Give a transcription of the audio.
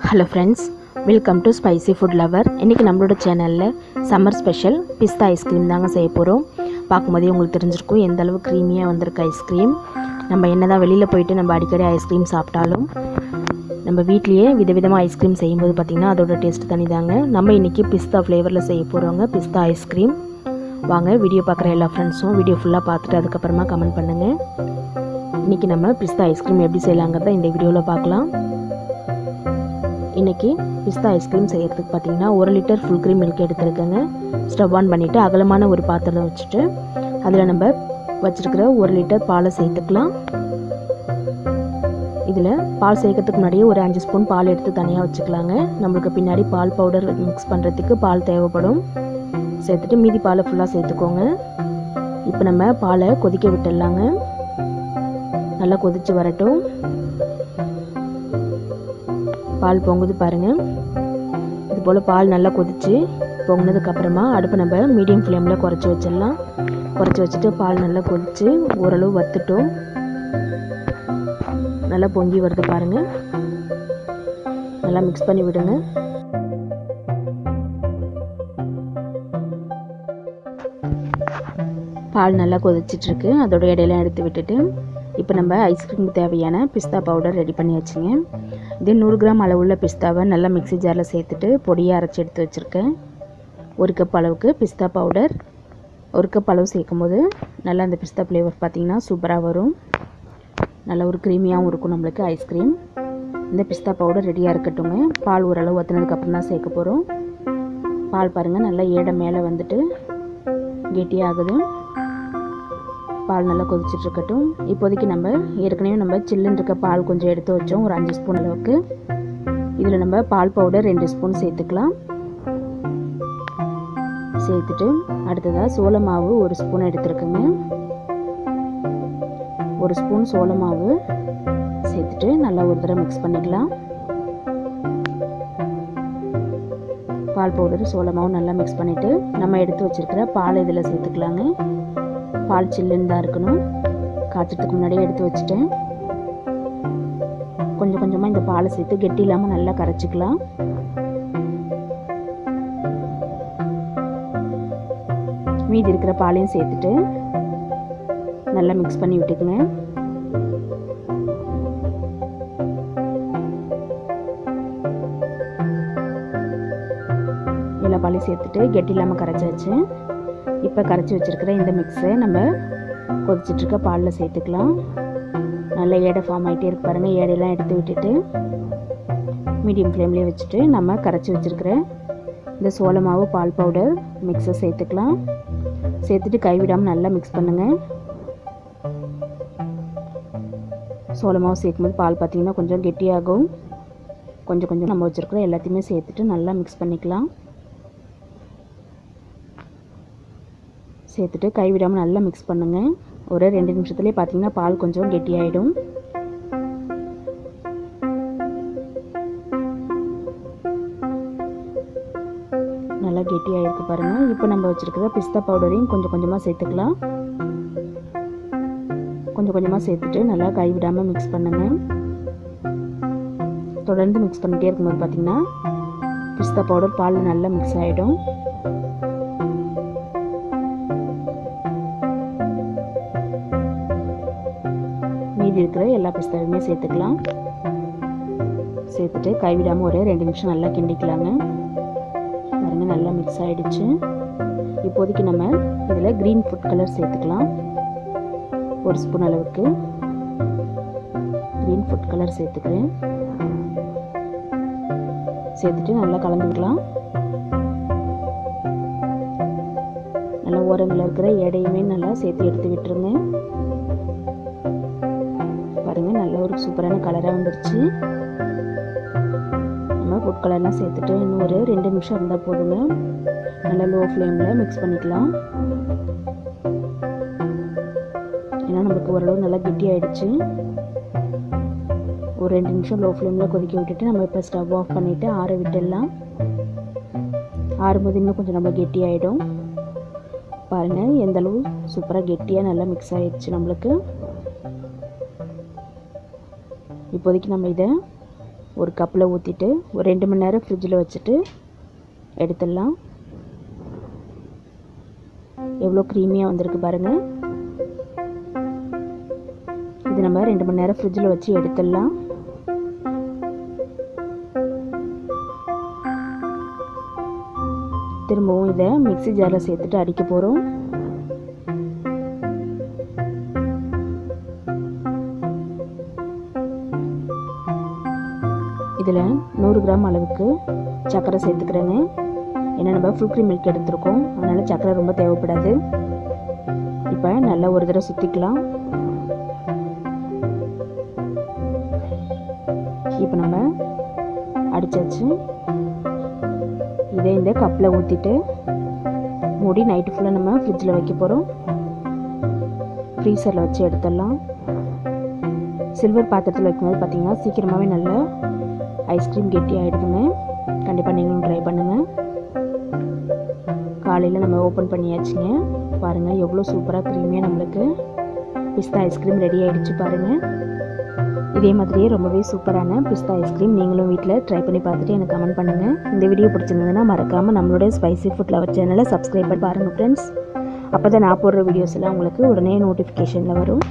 Hello friends, welcome to spicy food lower. இன்றைக்கி நம்மளோட சேனலில் சம்மர் ஸ்பெஷல் பிஸ்தா ஐஸ்கிரீம் தாங்க செய்ய போகிறோம். பார்க்கும்போதே உங்களுக்கு தெரிஞ்சிருக்கும் எந்த அளவு க்ரீமியாக வந்திருக்கு ஐஸ்கிரீம். நம்ம என்ன தான் வெளியில் போயிட்டு நம்ம அடிக்கடி ஐஸ்கிரீம் சாப்பிட்டாலும் நம்ம வீட்லேயே விதவிதமாக ஐஸ்கிரீம் செய்யும்போது பார்த்திங்கன்னா அதோட டேஸ்ட் தனி தாங்க. நம்ம இன்றைக்கி பிஸ்தா ஃப்ளேவரில் செய்ய போகிறோங்க பிஸ்தா ஐஸ்கிரீம். வாங்க, வீடியோ பார்க்குற எல்லா ஃப்ரெண்ட்ஸும் வீடியோ ஃபுல்லாக பார்த்துட்டு அதுக்கப்புறமா கமெண்ட் பண்ணுங்கள். இன்றைக்கி நம்ம பிஸ்தா ஐஸ்கிரீம் எப்படி செய்யலாங்கிறத இந்த வீடியோவில் பார்க்கலாம். இன்றைக்கி பிஸ்தா ஐஸ்கிரீம் செய்கிறதுக்கு பார்த்திங்கன்னா 1 லிட்டர் ஃபுல் க்ரீம் மில்க் எடுத்துருக்கேங்க. ஸ்டவ் ஆன் பண்ணிவிட்டு அகலமான ஒரு பாத்திரம் வச்சுட்டு அதில் நம்ம வச்சுருக்கிற 1 லிட்டர் பாலை சேர்த்துக்கலாம். இதில் பால் சேர்க்கறதுக்கு முன்னாடியே ஒரு 5 ஸ்பூன் பால் எடுத்து தனியாக வச்சுக்கலாங்க. நம்மளுக்கு பின்னாடி பால் பவுடர் மிக்ஸ் பண்ணுறதுக்கு பால் தேவைப்படும். சேர்த்துட்டு மீதி பாலை ஃபுல்லாக சேர்த்துக்கோங்க. இப்போ நம்ம பாலை கொதிக்க விட்டுடலாங்க. நல்லா கொதித்து வரட்டும். பால் பொங்குது பாருங்கள். இது போல் பால் நல்லா கொதித்து பொங்கினதுக்கப்புறமா அடுப்பு நம்ம மீடியம் ஃப்ளேமில் குறைச்சி வச்சிடலாம். குறைச்சி வச்சுட்டு பால் நல்லா கொதித்து ஓரளவு வத்துட்டோம். நல்லா பொங்கி வருது பாருங்கள். நல்லா மிக்ஸ் பண்ணி விடுங்க. பால் நல்லா கொதிச்சிட்ருக்கு. அதோட இடையெல்லாம் எடுத்து விட்டுட்டு இப்போ நம்ம ஐஸ்கிரீமுக்கு தேவையான பிஸ்தா பவுடர் ரெடி பண்ணி வச்சுங்க. இது 100 கிராம் அளவுள்ள பிஸ்தாவை நல்லா மிக்ஸி ஜாரில் சேர்த்துட்டு பொடியாக அரைச்சி எடுத்து வச்சுருக்கேன். 1 கப் அளவுக்கு பிஸ்தா பவுடர். 1 கப் அளவு சேர்க்கும் போது நல்லா அந்த பிஸ்தா ஃப்ளேவர் பார்த்திங்கன்னா சூப்பராக வரும். நல்ல ஒரு க்ரீமியாகவும் இருக்கும் நம்மளுக்கு ஐஸ்கிரீம். இந்த பிஸ்தா பவுடர் ரெடியாக இருக்கட்டுங்க. பால் ஓரளவு வற்றினதுக்கப்புறம் தான் சேர்க்க போகிறோம். பால் பாருங்கள் நல்லா ஏடை மேலே வந்துட்டு கெட்டியாகுது. பால் நல்லா கொதிச்சிட்ருக்கட்டும். இப்போதைக்கு நம்ம ஏற்கனவே நம்ம சில்லுன்னு இருக்க பால் கொஞ்சம் எடுத்து வச்சோம், ஒரு 5 ஸ்பூன் அளவுக்கு. இதில் நம்ம பால் பவுடர் 2 ஸ்பூன் சேர்த்துக்கலாம். சேர்த்துட்டு அடுத்ததாக சோள மாவு 1 ஸ்பூன் எடுத்துருக்குங்க. 1 ஸ்பூன் சோள மாவு சேர்த்துட்டு நல்லா ஒரு தடவை மிக்ஸ் பண்ணிக்கலாம். பால் பவுடர் சோள மாவு நல்லா மிக்ஸ் பண்ணிவிட்டு நம்ம எடுத்து வச்சுருக்கிற பால் இதில் சேர்த்துக்கலாங்க. பால் சில்லுன்னு தான் இருக்கணும். காய்ச்சறதுக்கு முன்னாடியே எடுத்து வச்சுட்டேன். கொஞ்சம் கொஞ்சமாக இந்த பாலை சேர்த்து கெட்டி இல்லாமல் நல்லா கரைச்சிக்கலாம். மீதி இருக்கிற பாலையும் சேர்த்துட்டு நல்லா மிக்ஸ் பண்ணி விட்டுக்குங்க. எல்லா பாலையும் சேர்த்துட்டு கெட்டி இல்லாமல் கரைச்சாச்சு. இப்போ கரைச்சி வச்சுருக்கிற இந்த மிக்ஸை நம்ம கொதிச்சிட்ருக்க பாலில் சேர்த்துக்கலாம். நல்லா ஏடை ஃபார்ம் ஆகிட்டே இருக்கு பாருங்கள். ஏடையெல்லாம் எடுத்து விட்டுட்டு மீடியம் ஃப்ளேம்லேயே வச்சுட்டு நம்ம கரைச்சி வச்சுருக்கிற இந்த சோள மாவு பால் பவுடர் மிக்ஸை சேர்த்துக்கலாம். சேர்த்துட்டு கைவிடாமல் நல்லா மிக்ஸ் பண்ணுங்கள். சோள மாவு சேர்க்கும்போது பால் பார்த்திங்கன்னா கொஞ்சம் கெட்டியாகும். கொஞ்சம் கொஞ்சம் நம்ம வச்சுருக்கிற எல்லாத்தையுமே சேர்த்துட்டு நல்லா மிக்ஸ் பண்ணிக்கலாம். சேர்த்துட்டு கைவிடாமல் நல்லா மிக்ஸ் பண்ணுங்கள். ஒரு 2 நிமிஷத்துலேயே பார்த்தீங்கன்னா பால் கொஞ்சம் கெட்டியாயிடும். நல்லா கெட்டியாயிருக்கு பாருங்கள். இப்போ நம்ம வச்சுருக்கிற பிஸ்தா பவுடரையும் கொஞ்சம் கொஞ்சமாக சேர்த்துக்கலாம். கொஞ்சம் கொஞ்சமாக சேர்த்துட்டு நல்லா கைவிடாமல் மிக்ஸ் பண்ணுங்கள். தொடர்ந்து மிக்ஸ் பண்ணிகிட்டே இருக்கும்போது பார்த்திங்கன்னா பிஸ்தா பவுடர் பாலில் நல்லா மிக்ஸ் ஆகிடும். மீதி இருக்கிற எல்லா பிஸ்தாவையுமே சேர்த்துக்கலாம். சேர்த்துட்டு கைவிடாமல் ஒரு 2 நிமிஷம் நல்லா கிண்டிக்கலாங்க. பாருங்கள் நல்லா மிக்ஸ் ஆகிடுச்சு. இப்போதைக்கு நம்ம இதில் க்ரீன் ஃபுட் கலர் சேர்த்துக்கலாம். 1 ஸ்பூன் அளவுக்கு க்ரீன் ஃபுட் கலர் சேர்த்துக்கிறேன். சேர்த்துட்டு நல்லா கலந்துக்கலாம். நல்லா ஓரங்களில் இருக்கிற எடையுமே நல்லா சேர்த்து எடுத்து விட்டுருங்க. பாருங்கள் நல்ல ஒரு சூப்பரான கலராக வந்துருச்சு. நம்ம ஃபுட் கலர்லாம் சேர்த்துட்டு இன்னும் ஒரு 2 நிமிஷம் இருந்தால் போதுங்க. நல்லா லோ ஃப்ளேமில் மிக்ஸ் பண்ணிக்கலாம். ஏன்னா நம்மளுக்கு ஓரளவு நல்லா கெட்டி ஆகிடுச்சு. ஒரு 2 நிமிஷம் லோ ஃப்ளேமில் கொதிக்க விட்டுட்டு நம்ம இப்போ ஸ்டவ் ஆஃப் பண்ணிவிட்டு ஆற விட்டுடலாம். ஆறும்போது இன்னும் கொஞ்சம் நம்ம கெட்டி ஆகிடும். பாருங்கள் எந்தளவு சூப்பராக கெட்டியாக நல்லா மிக்ஸ் ஆகிடுச்சு நம்மளுக்கு. இப்போதைக்கு நம்ம இதை ஒரு கப்பில் ஊற்றிட்டு ஒரு 2 மணி நேரம் ஃப்ரிட்ஜில் வச்சுட்டு எடுத்துடலாம். எவ்வளோ க்ரீமியாக வந்திருக்கு பாருங்கள். இது நம்ம 2 மணி நேரம் ஃப்ரிட்ஜில் வச்சு எடுத்துடலாம். திரும்பவும் இதை மிக்ஸி ஜாரில் சேர்த்துட்டு அடிக்க போகிறோம். இதில் 100 கிராம் அளவுக்கு சர்க்கரை சேர்த்துக்கிறேங்க. ஏன்னா நம்ம ஃபுல் க்ரீம் மில்க் எடுத்துருக்கோம், அதனால் சர்க்கரை ரொம்ப தேவைப்படாது. இப்போ நல்லா ஒரு தடவை சுற்றிக்கலாம். இப்போ நம்ம அடித்தாச்சு. இதை இந்த கப்பில் ஊற்றிட்டு மூடி நைட்டு ஃபுல்லாக நம்ம ஃப்ரிட்ஜில் வைக்க போகிறோம். ஃப்ரீசரில் வச்சு எடுத்துடலாம். சில்வர் பாத்திரத்தில் வைக்கும்போது பார்த்திங்கன்னா சீக்கிரமாகவே நல்லா ஐஸ்கிரீம் கெட்டி ஆகிடுதுங்க. கண்டிப்பாக நீங்களும் ட்ரை பண்ணுங்கள். காலையில் நம்ம ஓப்பன் பண்ணியாச்சுங்க. பாருங்கள் எவ்வளோ சூப்பராக க்ரீமியாக நம்மளுக்கு பிஸ்தா ஐஸ்கிரீம் ரெடி ஆகிடுச்சு பாருங்கள். இதே மாதிரியே ரொம்பவே சூப்பரான பிஸ்தா ஐஸ்கிரீம் நீங்களும் வீட்டில் ட்ரை பண்ணி பார்த்துட்டு எனக்கு கமெண்ட் பண்ணுங்கள். இந்த வீடியோ பிடிச்சிருந்ததுன்னா மறக்காமல் நம்மளுடைய ஸ்பைசி ஃபுட் லவர் சேனலை சப்ஸ்கிரைப் பண்ணி பாருங்கள் ஃப்ரெண்ட்ஸ். அப்போ தான் நான் போடுற வீடியோஸ் எல்லாம் உங்களுக்கு உடனே நோட்டிஃபிகேஷனில் வரும்.